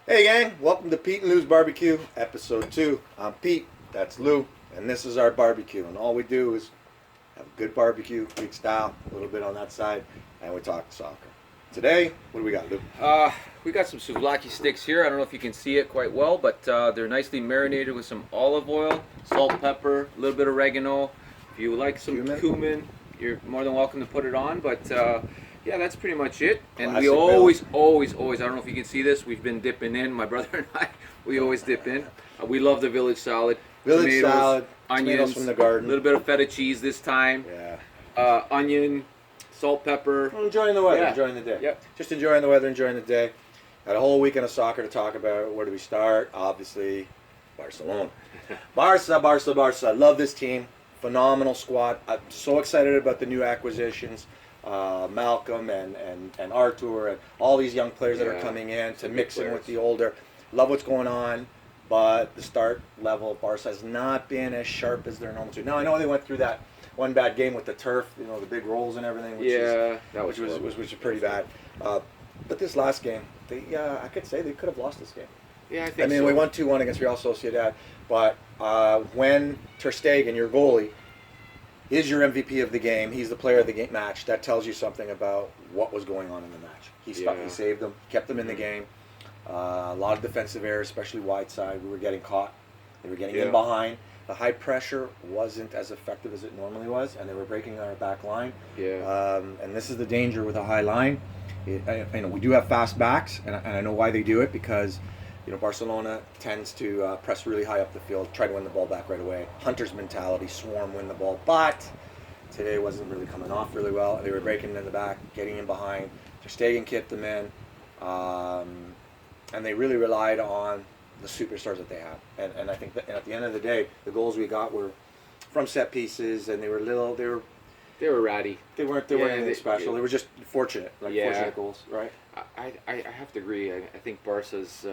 Hey gang, welcome to Pete and Lou's Barbecue, episode 2. I'm Pete, that's Lou, and this is our barbecue. And all we do is have a good barbecue, Greek style, a little bit on that side, and we talk soccer. Today, what do we got, Lou? We got some souvlaki sticks here. I don't know if you can see it quite well, but they're nicely marinated with some olive oil, salt, pepper, a little bit of oregano. If you like some cumin, you're more than welcome to put it on, but yeah, that's pretty much it. And Classic we always, I don't know if you can see this, we've been dipping in, my brother and I, we always dip in. We love the village salad. Village tomatoes, salad, onions, tomatoes from the garden. a little bit of feta cheese this time. Yeah. Onion, salt, pepper. Well, enjoying the weather, Yeah. enjoying the day. Yep. Just enjoying the weather, enjoying the day. Got a whole weekend of soccer to talk about. Where do we start? Obviously, Barcelona. Barca. Love this team. Phenomenal squad. I'm so excited about the new acquisitions. Malcolm and Artur and all these young players that are coming in to mix in with the older. Love what's going on, but the start level of Barca has not been as sharp as they're known to. Now I know they went through that one bad game with the turf, you know, the big rolls and everything, which was pretty bad. But this last game, I could say they could have lost this game. Yeah, I think so. We won 2-1 against Real Sociedad, but when Ter Stegen, your goalie, is your MVP of the game, he's the player of the game match, that tells you something about what was going on in the match. He saved them, kept them in the game. A lot of defensive errors, especially wide side. We were getting caught. They were getting in behind. The high pressure wasn't as effective as it normally was, and they were breaking our back line. And this is the danger with a high line. We do have fast backs, and I know why they do it, because Barcelona tends to press really high up the field, try to win the ball back right away. Hunter's mentality, swarm, win the ball. But today wasn't really coming off really well. They were breaking in the back, getting in behind. Ter Stegen kept them in, and they really relied on the superstars that they have. And I think that at the end of the day, the goals we got were from set pieces, and they were ratty. They weren't anything special. They were just fortunate, fortunate goals, right? I have to agree. I think Barca's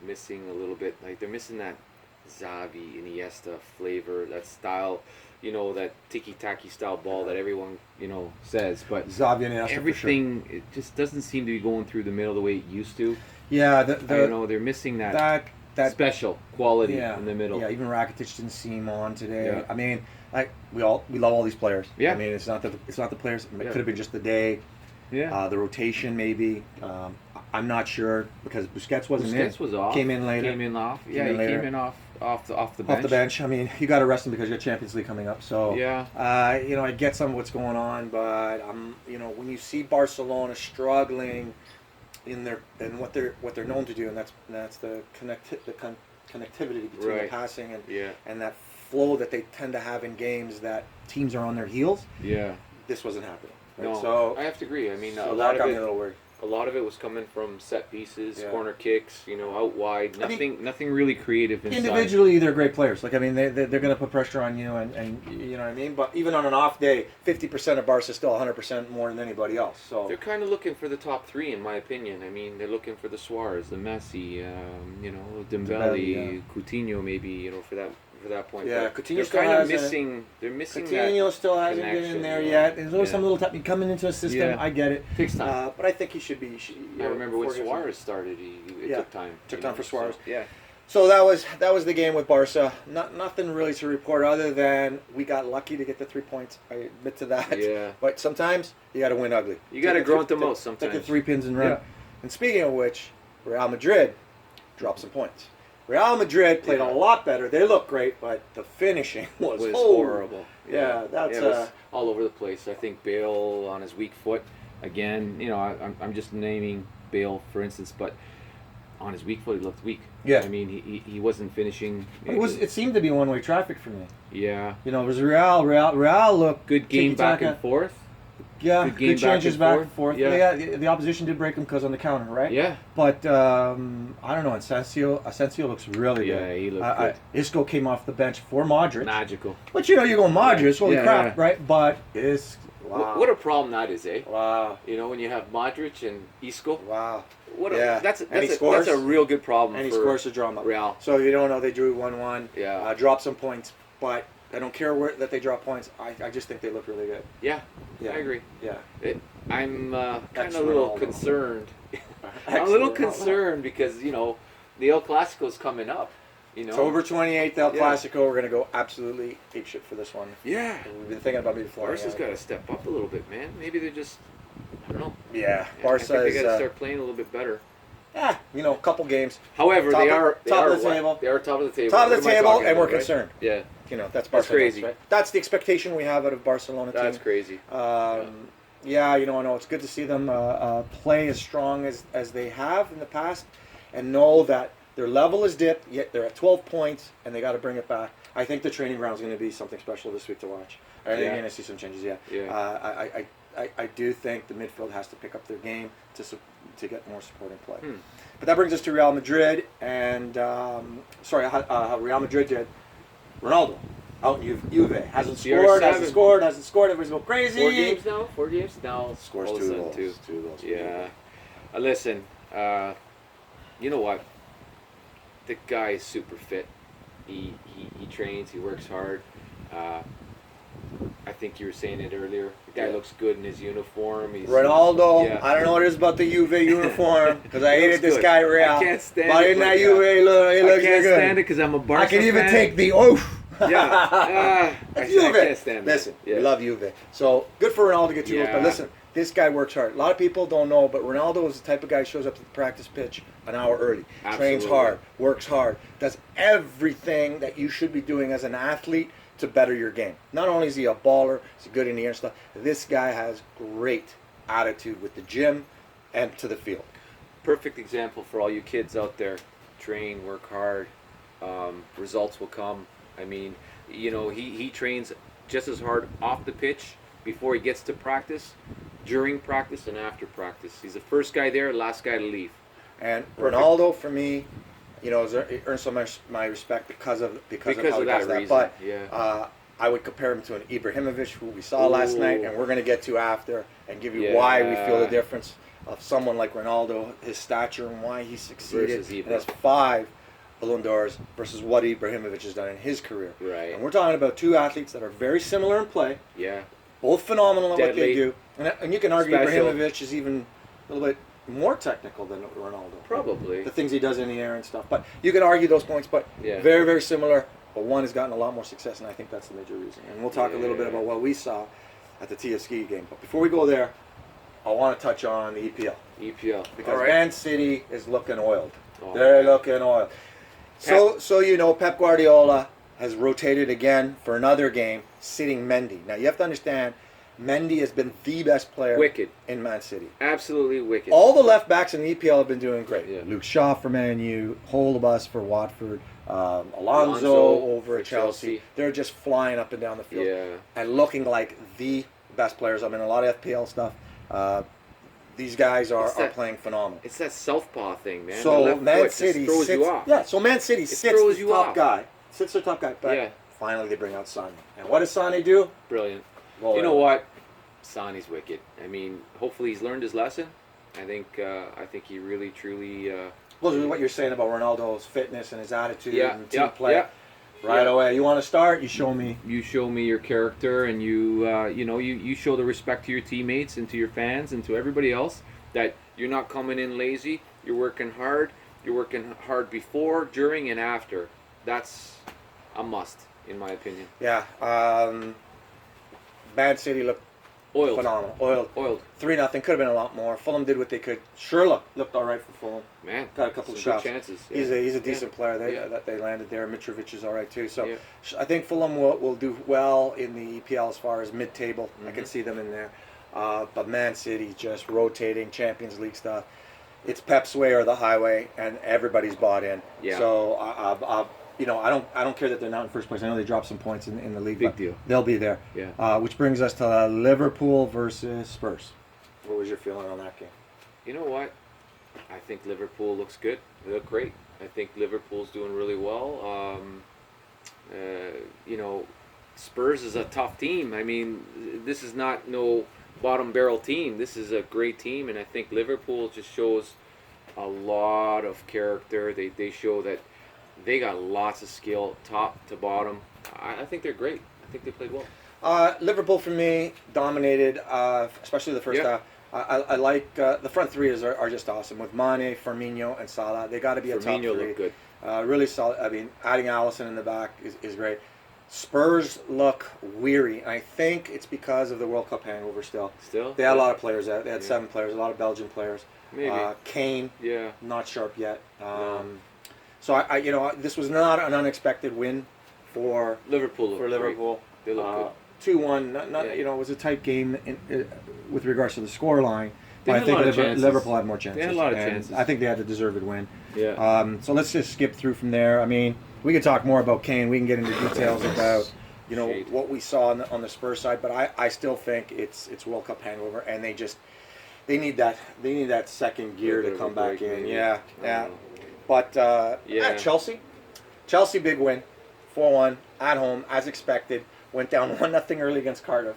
missing a little bit. Like, they're missing that Xavi, Iniesta flavor, that style, that tiki-taki style ball that everyone, says. But Xavi and Iniesta, everything, for sure. It just doesn't seem to be going through the middle the way it used to. Yeah, they're missing that special quality in the middle. Yeah, even Rakitic didn't seem on today. Yeah. I mean, we love all these players. Yeah. I mean, it's not the players. It could have been just the day. Yeah. The rotation maybe. I'm not sure, because Busquets wasn't in. Busquets was off. Came in later. Came in off. Yeah, he came in off the bench. Off the bench. I mean, you got to rest him because you got Champions League coming up. So yeah. I get some of what's going on, but when you see Barcelona struggling in what they're known to do, and that's the connectivity between the passing and that flow that they tend to have in games that teams are on their heels. Yeah. This wasn't happening. Right? No, So I have to agree. I mean, so that got me a little worried. A lot of it was coming from set pieces, corner kicks, out wide. Nothing really creative inside. Individually, they're great players. Like, I mean, they're going to put pressure on you, and you know what I mean. But even on an off day, 50% of Barca is still 100% more than anybody else. So they're kind of looking for the top three, in my opinion. I mean, they're looking for the Suarez, the Messi, Dembele, Coutinho, maybe, for that point. Yeah, but Coutinho they're still kind of hasn't. missing. They're missing. Coutinho still hasn't been in there yet. There's always some little time coming into a system. Yeah. I get it. Takes time. But I think he should be. I remember when Suarez started. It took time. Took time for Suarez. So, yeah. So that was the game with Barca. Nothing really to report other than we got lucky to get the 3 points. I admit to that. Yeah. But sometimes you got to win ugly. You got to grunt the most sometimes. Take the 3 pins and run. Yeah. And speaking of which, Real Madrid dropped some points. Real Madrid played a lot better. They looked great, but the finishing was horrible. Yeah, it was all over the place. I think Bale on his weak foot again. I'm just naming Bale for instance, but on his weak foot he looked weak. Yeah, I mean he wasn't finishing. It seemed to be one-way traffic for me. Yeah, it was Real looked good game back and forth. Yeah, good changes back and forth. Yeah. The opposition did break them because on the counter, right? Yeah. But I don't know. Asensio looks really good. Yeah, he looked good. Isco came off the bench for Modric. Magical. But you're going Modric, holy crap, right? But wow. What a problem that is, eh? Wow. When you have Modric and Isco. Wow. That's a real good problem. And he scores to drama. Real. So you don't know, they drew 1-1. Yeah. Dropped some points, but I don't care that they drop points. I just think they look really good. Yeah, I agree. Yeah. I'm kind of a little concerned I'm a little Excellent. concerned because the El Clasico's coming up. October 28th, El Yeah. Clasico. We're going to go absolutely apeshit for this one. Yeah. We've been thinking about maybe flying Barca's out. got to step up a little bit, man. Maybe they're just, I don't know. Yeah, Yeah, I Barca think they is, got to start playing a little bit better. a couple games. However, Top they of- are top of the what? table. They are top of the table. Top of What the am I table, talking and we're about, right? concerned. Yeah, That's That's Barca. crazy. Right? That's the expectation we have out of Barcelona team. that's crazy. Yeah, I know it's good to see them play as strong as they have in the past, and know that their level is dipped. Yet they're at 12 points, and they got to bring it back. I think the training ground is going to be something special this week to watch. I think you're going to see some changes. Yeah. Yeah. I do think the midfield has to pick up their game to get more supporting play. But that brings us to Real Madrid, and how Real Madrid did. Ronaldo out in Juve hasn't CR7. hasn't scored. Everybody's going crazy. 4 games now. Scores all of a two sudden, goals. 2 goals. Yeah. Listen, you know what? The guy is super fit. He trains. He works hard. I think you were saying it earlier. The guy looks good in his uniform. Ronaldo, yeah. I don't know what it is about the Juve uniform because I He hated looks this good. guy Real. I can't stand but it, in that but, Juve, he I looks can't good. stand it because I'm a Barca I can even fan. take the oof. Yeah. It's I Juve. can't stand it. Listen, Yeah. we love Juve. So good for Ronaldo to get 2 goals. But Yeah. listen, this guy works hard. A lot of people don't know, but Ronaldo is the type of guy who shows up to the practice pitch an hour early, trains Absolutely. hard, works hard, does everything that you should be doing as an athlete to better your game. Not only is he a baller, he's good in the air and stuff. This guy has great attitude with the gym and to the field. Perfect example for all you kids out there. Train, work hard. Results will come. I mean, he trains just as hard off the pitch before he gets to practice, during practice, and after practice. He's the first guy there, last guy to leave. And Perfect. Ronaldo, for me, has earned so much my respect because of how he Because does of that that. reason, But yeah. I would compare him to an Ibrahimovic, who we saw last night, and we're going to get to after, and give you why we feel the Yeah. difference of someone like Ronaldo, his stature, and why he succeeded. Versus And Ibra. has 5 Ballon d'Ors versus what Ibrahimovic has done in his career. Right. And we're talking about 2 athletes that are very similar in play, Yeah. both phenomenal at what they Deadly. do. And you can argue Special. Ibrahimovic is even a little bit more technical than Ronaldo. Probably. The things he does in the air and stuff. But you can argue those points, but Yeah. very, very similar. But one has gotten a lot more success, and I think that's the major reason. And we'll talk a little bit Yeah. about what we saw at the TFC game. But before we go there, I want to touch on the EPL. EPL. Because All right. Man City is looking oiled. Oh, They're man. looking oiled. So Pep Guardiola has rotated again for another game, sitting Mendy. Now you have to understand, Mendy has been the best player Wicked. in Man City. Absolutely wicked. All the left backs in the EPL have been doing great. Yeah. Luke Shaw for Man U, Holebus for Watford, Alonso Alonso over for at Chelsea. Chelsea. They're just flying up and down the field Yeah. and looking like the best players. I mean, a lot of FPL stuff. These guys are It's that- playing phenomenal. It's that southpaw thing, man. The So left Man foot just City throws sits. you off. Yeah. So Man City sits throws the you top off. guy. Sits their top guy. But Yeah. finally they bring out Sane. And what does Sane do? Brilliant. Well, You know what? Sonny's wicked. I mean, hopefully he's learned his lesson. I think he really, truly. Well, what you're saying about Ronaldo's fitness and his attitude Yeah, and team yeah, play. yeah. Right Yeah. away. You want to start? You show me. You show me your character, and you show the respect to your teammates and to your fans and to everybody else that you're not coming in lazy. You're working hard. You're working hard before, during, and after. That's a must, in my opinion. Yeah. Man City looked Oiled. phenomenal. Oiled. 3-0. Could have been a lot more. Fulham did what they could. Sherlock looked all right for Fulham. Man. Got a couple some of good shots. chances. He's Yeah. a decent player Yeah. that they landed there. Mitrovic is all right too. So Yeah. I think Fulham will do well in the EPL as far as mid-table. I can Mhm. see them in there. But Man City just rotating Champions League stuff. It's Pep's way or the highway, and everybody's bought in. Yeah. So I don't care that they're not in first place. I know they dropped some points in the league. Big but deal. They'll be there. Yeah. Which brings us to Liverpool versus Spurs. What was your feeling on that game? You know what? I think Liverpool looks good. They look great. I think Liverpool's doing really well. Spurs is a tough team. I mean, this is not no bottom barrel team. This is a great team, and I think Liverpool just shows a lot of character. They show that they got lots of skill, top to bottom. I think they're great. I think they played well. Liverpool for me dominated, especially the first Yeah. I like the front three are just awesome with Mane, Firmino, and Salah. They got to be a top Firmino three. looked good. Really solid. I mean, adding Allison in the back is great. Spurs look weary. I think it's because of the World Cup hangover still. Still? They had a lot of players out. They had Yeah. 7 players, a lot of Belgian players. Maybe. Kane, Yeah. not sharp yet. No. So this was not an unexpected win for Liverpool looked Liverpool. Great. They look 2-1. Not Yeah. it was a tight game with regards to the score line. They But I had a think lot of chances. Liverpool had more chances. They had a lot of and chances. I think they had the deserved win. good. Yeah. So let's just skip through from there. I mean, we could talk more about Kane. We can get into details about Shade. what we saw on the Spurs side, but I still think it's World Cup hangover, and they need that second gear Little to bit come of a back break, in. maybe. Yeah, I yeah. don't know. But Yeah. Chelsea big win, 4-1 at home as expected. Went down 1-0 early against Cardiff.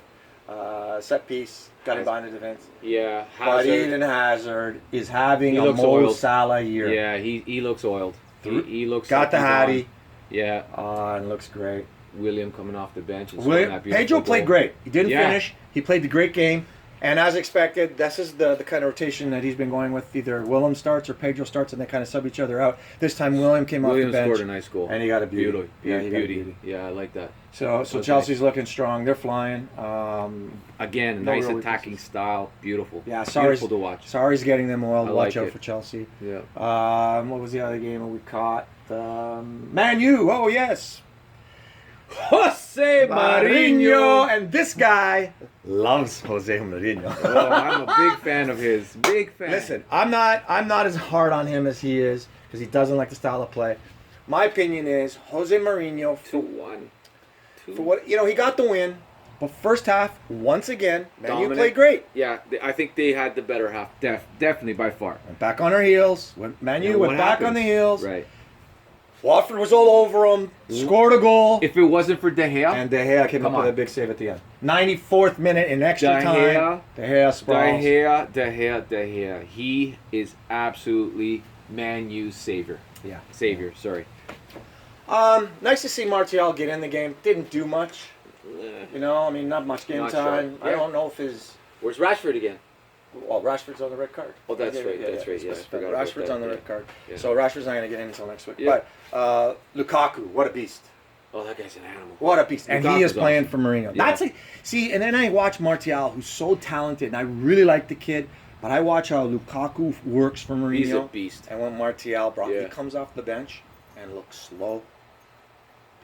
Set piece, got him behind the defense. Yeah. But Hazard. Eden Hazard is having He a looks Mo oiled. Salah year. Yeah, he looks oiled. He looks Got like the he's Hattie. on. Yeah. And looks great. William coming off the bench. And scoring that beautiful Pedro played goal. great. He didn't Yeah. finish. He played the great game. And as expected, this is the kind of rotation that he's been going with. Either Willem starts or Pedro starts, and they kind of sub each other out. This time, William came William off the bench. scored a nice goal. And he got a beauty. Beauty. Yeah, he got a Beauty. beauty. Yeah, I like that. So Okay. Chelsea's looking strong. They're flying. Again, No nice real attacking weaknesses. style. Beautiful. Yeah, Sarri's, Beautiful to watch. Sarri's getting them oiled. I Watch like out it. for Chelsea. Yeah. What was the other game we caught? Man U. Oh, yes. Jose Mourinho. And this guy loves Jose Mourinho. Oh, I'm a big fan of his. Big fan. Listen, I'm not as hard on him as he is because he doesn't like the style of play. My opinion is Jose Mourinho 2-1. for what he got the win, but first half once again, Man U Dominant. played great. Yeah, I think they had the better half. Definitely by far. Went back on our heels. Man U went what back on happens? the heels. Right. Watford was all over him. Scored a goal. If it wasn't for De Gea, And De Gea came Come up with on. a big save at the end. 94th minute in extra De time. Gea. De Gea sprawls. De Gea. He is absolutely Man U's savior. Yeah. Savior, sorry. Nice to see Martial get in the game. Didn't do much. Eh, I mean, not much game Not time. sure. I Yeah. don't know if his. Where's Rashford again? Well, Rashford's on the red card. Oh, that's right. That's right. Yeah, I forgot about Rashford's that, on the yeah. red card. Yeah. So Rashford's not going to get in until next week. Yeah. But Lukaku, what a beast. Oh, that guy's an animal. What a beast. And he Lukaku's is playing awesome. for Mourinho. Yeah. That's see, and then I watch Martial, who's so talented, and I really like the kid, but I watch how Lukaku works for Mourinho. He's a beast. And when Martial he Yeah. comes off the bench and looks slow.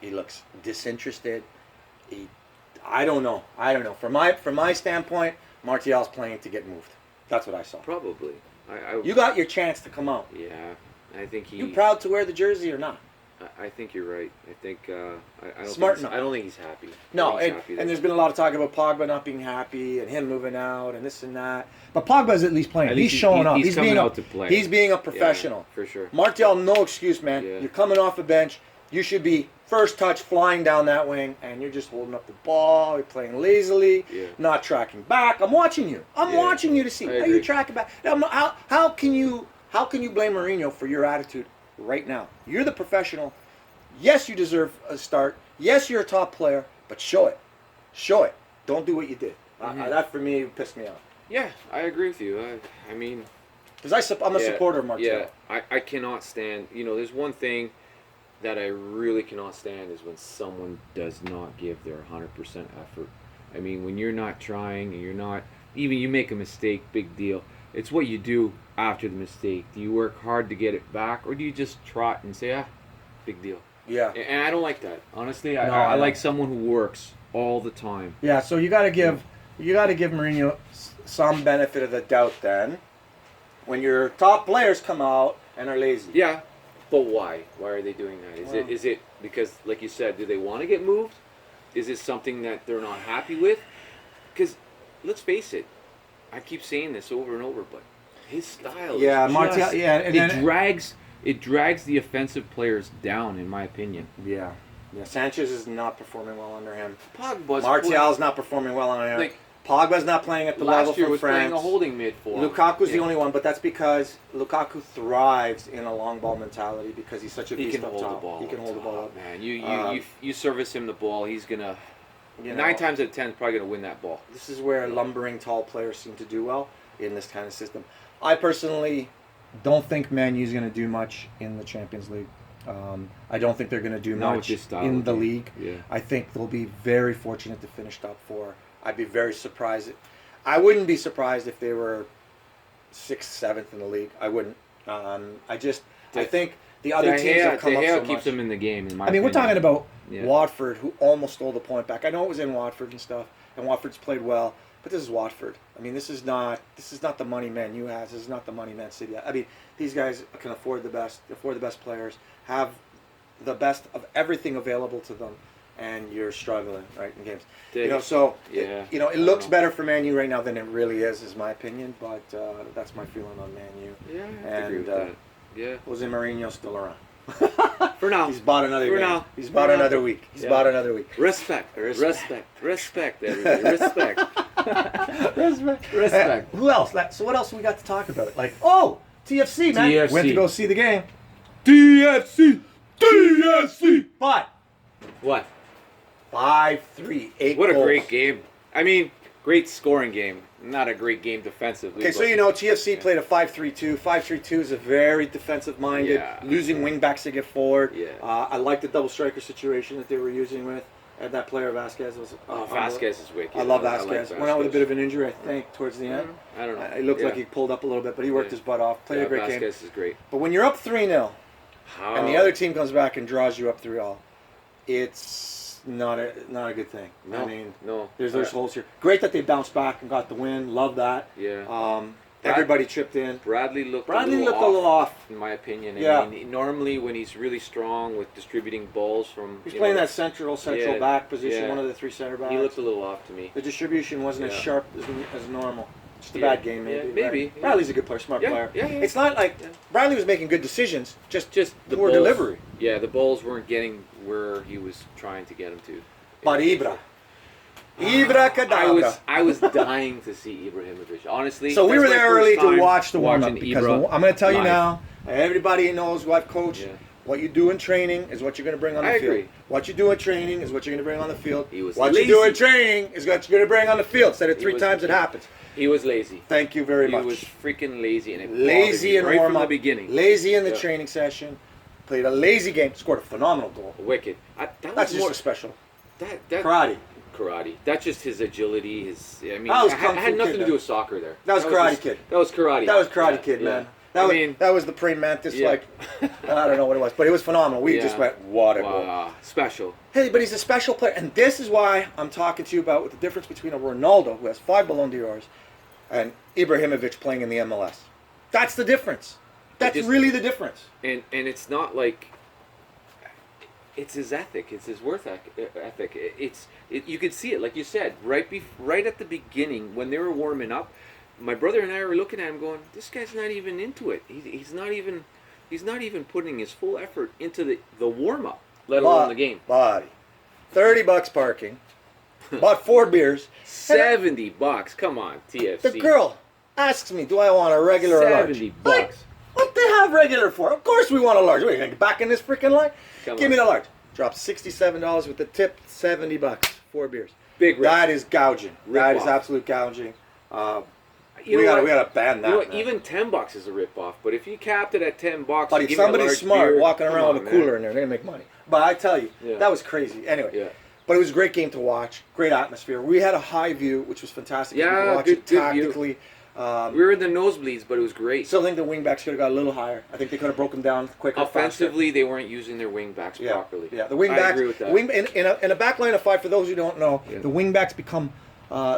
He looks disinterested. I don't know. From my standpoint, Martial's playing to get moved. That's what I saw. Probably. You got your chance to come out. Yeah, I think he. You proud to wear the jersey or not? I think you're right. I think I don't. Smart think enough. I don't think he's happy. No, I think he's and happy there's that- been a lot of talk about Pogba not being happy and him moving out and this and that. But Pogba's at least playing. At He's least showing up. He's coming being out to play. He's being a Yeah, professional. for sure. Martial, no excuse, man. Yeah. You're coming off the bench. You should be first touch flying down that wing, and you're just holding up the ball. You're playing lazily, Yeah. not tracking back. I'm watching you. I'm Yeah. watching you to see I how agree. you tracking back. How can you blame Mourinho for your attitude right now? You're the professional. Yes, you deserve a start. Yes, you're a top player, but show it. Show it. Don't do what you did. Mhm. That for me pissed me off. Yeah, I agree with you. I mean, Because I'm a yeah, supporter of Martial. Yeah, I cannot stand. There's one thing that I really cannot stand is when someone does not give their 100% effort. I mean, when you're not trying and you're not even you make a mistake, big deal. It's what you do after the mistake. Do you work hard to get it back, or do you just trot and say, big deal? Yeah. And I don't like that. Honestly, No, I I like don't. someone who works all the time. Yeah, so you got to give Mourinho some benefit of the doubt then. When your top players come out and are lazy. Yeah, but why? Why are they doing that? Well- Is it because, like you said, do they want to get moved? Is it something that they're not happy with? Because let's face it, I keep saying this over and over, but his style, Yeah, is Martial. just- Yeah, and it then, drags the offensive players down, in my opinion. yeah. Sanchez is not performing well under him. Pogba's Martial's not performing well under him. Like, Pogba's not playing at the level last year from was France. playing a holding mid for him. Lukaku's the Yeah. only one, but that's because Lukaku thrives in a long ball mentality because he's such a He beast can up hold top. the ball. He can hold the ball up. Man, you Um, you service him the ball, he's gonna You know, 9 times out of 10 is probably gonna win that ball. This is where lumbering tall players seem to do well. in this kind of system. I personally don't think Man U's going to do much in the Champions League. I don't think they're going to do Not with much this style in of the game. league. Yeah. I think they'll be very fortunate to finish top 4. I'd be very surprised. I wouldn't be surprised if they were 6th, 7th in the league. I wouldn't. I think the other teams have come up so keeps much. them in the game. In my I mean, we're opinion. talking about Yeah. Watford, who almost stole the point back. I know it was in Watford and stuff, and Watford's played well, but this is Watford. I mean, this is not the money Man U has. This is not the money Man City has. I mean, these guys can afford the best players, have the best of everything available to them, and you're struggling right in games. So Yeah. it looks better for Man U right now than it really is my opinion. But that's my feeling on Man U. Yeah, I have to agree with And, that. Yeah. Jose Mourinho's still around. For now. He's bought another For game. now. He's bought For now. another week. He's Yeah. bought another week. Respect, everybody. Respect. Respect. Who else? So what else we got to talk about? TFC, man. TFC. Went to go see the game. TFC. But What? 5-3, 8 What a goals. great game. I mean, great scoring game. Not a great game defensively. Okay, so but- TFC played a 5-3-2. 5-3-2 is a very defensive-minded, Yeah. losing wing backs to get forward. Yeah. I like the double striker situation that they were using with. And that player Vasquez was. Vasquez is wicked. I love like Vasquez. Went out with a bit of an injury, I think, towards the end. I don't know. It looked Yeah. like he pulled up a little bit, but he worked his butt off. Played a great game. Vasquez is great. But when you're up 3-0, How? and the other team comes back and draws you up 3-all, it's not a good thing. No, I mean, no. there's holes here. Great that they bounced back and got the win. Love that. Yeah. Everybody chipped in. Bradley looked A a little little off. in my opinion. Yeah. I mean, normally when he's really strong with distributing balls from... He's you playing know, that central Yeah, back position, yeah. one of the 3 center backs. He looked a little off to me. The distribution wasn't as Yeah. sharp as normal. Just a Yeah. bad game, maybe. Yeah, maybe, right? yeah. Bradley's a good player, smart Yeah, player. yeah, yeah. It's not like Yeah. Bradley was making good decisions, just The poor balls, delivery. Yeah, the balls weren't getting where he was trying to get them to. But Ibra Cadabra. I was dying to see Ibrahimovic. Honestly. So we that's were my there first early to time watch the warm up watching because Ibra I'm going to tell you live. now. Everybody knows what coach. Yeah. What you do in training is what you're going to bring on the I field. agree. What you do in training is what you're going to bring on the field. He was what lazy. you do in training is what you're going to bring on the field. Said it He 3 was- times, it happens. He was lazy. Thank you very He much. was freaking lazy, and it Lazy bothered in me right warm from the up. beginning. Lazy in the Yeah. training session. Played a lazy game. Scored a phenomenal goal. Wicked. That That's was more just special. that Karate. That's just his agility. I mean, That was it Kung had Fu nothing Kid, to do with soccer there. That was Karate just- Kid. That was karate. That was Karate Yeah, Kid, yeah. man. I That was the praying mantis, Yeah. I don't know what it was, but it was phenomenal. We Yeah. just went, what a goal. Wow, special. Hey, but he's a special player, and this is why I'm talking to you about what the difference between a Ronaldo, who has 5 Ballon d'Ors, and Ibrahimovic playing in the MLS. That's the difference. That's just- really the difference. And it's not like it's his ethic. It's his ethic. You could see it, like you said, right at the beginning when they were warming up. My brother and I were looking at him, going, "This guy's not even into it. He's not even putting his full effort into the warm up, let alone the game." Body. $30 parking. Bought 4 beers. $70. Come on, TFC. The girl asks me, do I want a regular or large? $70. Like, what they have regular for? Of course we want a large. What, you gonna get back in this freaking line? Come Give on. me the large. Drop $67 with the tip, $70. 4 beers. Big rip. That is gouging. Rip That is off. absolute gouging. You we know gotta what? ban that. You know what? man. Even $10 is a rip off. But if you capped it at $10, But you if give me a somebody's large smart beer, walking come around on, with a man. cooler in there, they're gonna make money. But I tell you, Yeah. that was crazy. Anyway, Yeah. but it was a great game to watch. Great atmosphere. We had a high view, which was fantastic. Yeah, we could watch good- it good view. tactically. We were in the nosebleeds, but it was great. Still think the wingbacks could have got a little higher. I think they could have broken down quicker. faster. Offensively, they weren't using their wing backs Yeah, properly. yeah. The wingbacks. I agree with that. In a back line of 5, for those who don't know, Yeah. the wingbacks become.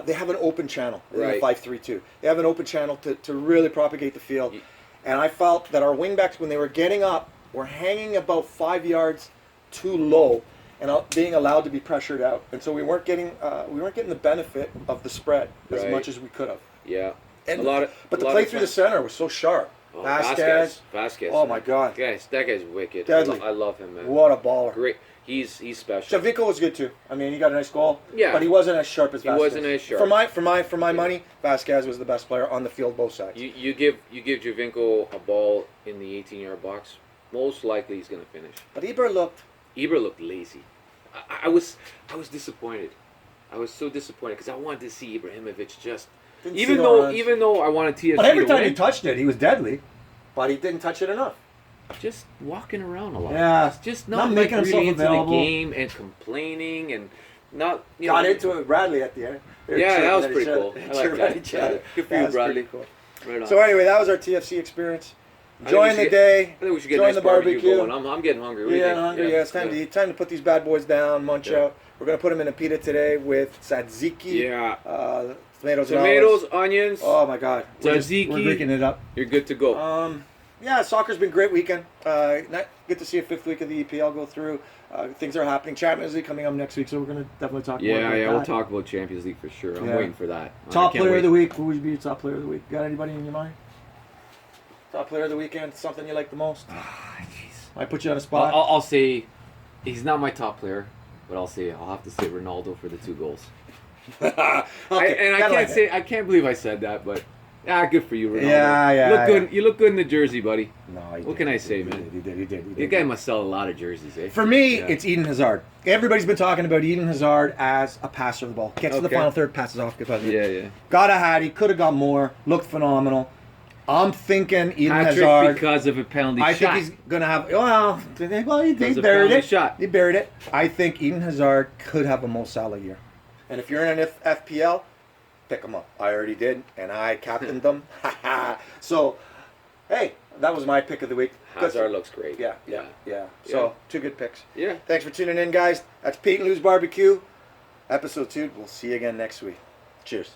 They have an open channel in Right. a 5-3-2. They have an open channel to really propagate the field. Ye- And I felt that our wingbacks, when they were getting up, were hanging about 5 yards too low, and being allowed to be pressured out. And so we weren't getting the benefit of the spread as Right. much as we could have. Yeah. And, A lot of- but a the lot play of through the times- center was so sharp. Oh, Vasquez. Vasquez. Oh my God. That guy's wicked. Deadly. I love him, man. What a baller. Great. He's special. Javinko was good too. I mean, he got a nice goal. Yeah. But he wasn't as sharp as He Vasquez. wasn't as sharp. For my money, Vasquez was the best player on the field, both sides. You give Javinko a ball in the 18-yard box, most likely he's gonna finish. But Ibra looked. Ibra looked lazy. I was disappointed. I was so disappointed because I wanted to see Ibrahimovic just Didn't see Even no though runs. even though I wanted TFC But every to time win, he touched it, he was deadly. But he didn't touch it enough. just walking around a lot. Yeah. Just Not not, making like, really himself into available. the game and complaining and not. You Got know, into it with Bradley at the end. They were Yeah, chirping that was at pretty each other. cool. I like Chirping that. at each Yeah. other. Good for That you, was Bradley. pretty cool. Right on. So anyway, that was our TFC experience. I think we Enjoying should the get- day. I think we should get a enjoying nice the barbecue. going. I'm getting hungry. What do you Yeah, think? hungry. Yeah, it's time to eat. Time to put these bad boys down, munch Yeah. out. We're gonna put them in a pita today with tzatziki. Yeah. Tomatoes. and Tomatoes, olives. onions. Oh my God. Tzatziki. We're breaking it up. You're good to go. Yeah, soccer's been a great weekend. Good to see a fifth week of the EPL go through. Things are happening. Champions League coming up next week, so we're gonna definitely talk more about that. We'll talk about Champions League for sure. I'm Yeah. waiting for that. Top I can't player wait. of the week. Who would be your top player of the week? Got anybody in your mind? Top player of the weekend. Something you like the most? Jeez. I put you on a spot. I'll say he's not my top player, but I'll have to say Ronaldo for the 2 goals. Okay, I can't believe I said that, but good for you, Ronaldo. Yeah, You look good. You look good in the jersey, buddy. No, What can I say, man? He did. You guy must sell a lot of jerseys, eh? For me, Yeah. it's Eden Hazard. Everybody's been talking about Eden Hazard as a passer of the ball. Gets to the Okay. final third, passes off. Yeah. Got a hat. He could have got more. Looked phenomenal. I'm thinking Eden Hat trick Hazard. because of a penalty I shot. think he's gonna have. Well, he Because buried of penalty it. shot. He buried it. I think Eden Hazard could have a Mo Salah year. And if you're in an FPL, pick him up. I already did, and I captained them. So, hey, that was my pick of the week. Hazard looks great. Yeah. So, 2 good picks. Yeah. Thanks for tuning in, guys. That's Pete and Lou's Barbecue, episode 2. We'll see you again next week. Cheers.